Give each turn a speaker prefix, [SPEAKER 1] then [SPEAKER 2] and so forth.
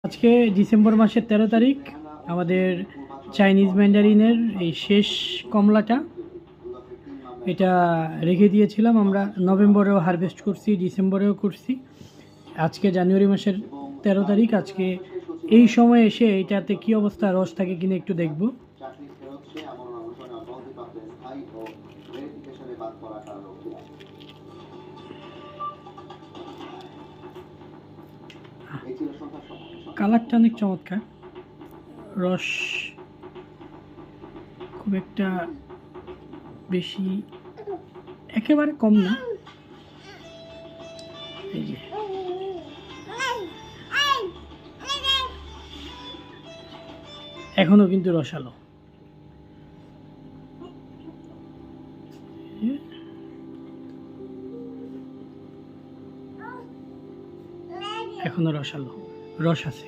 [SPEAKER 1] আজকে ডিসেম্বর মাসের 13 তারিখ আমাদের চাইনিজ ম্যান্ডারিনের এই শেষ কমলাটা এটা রেখে দিয়েছিলাম। আমরা নভেম্বরেও হারভেস্ট করছি, ডিসেম্বরেও করছি। আজকে জানুয়ারি মাসের 13 তারিখ। আজকে এই সময় এসে এটাতে কি অবস্থা, রস থাকে কিনা একটু দেখব। কালারটা অনেক চমৎকার, রস খুব একটা বেশি একেবারে কম না। এই যে এখনো কিন্তু রসালো, এখনো রসালো, রস আছে।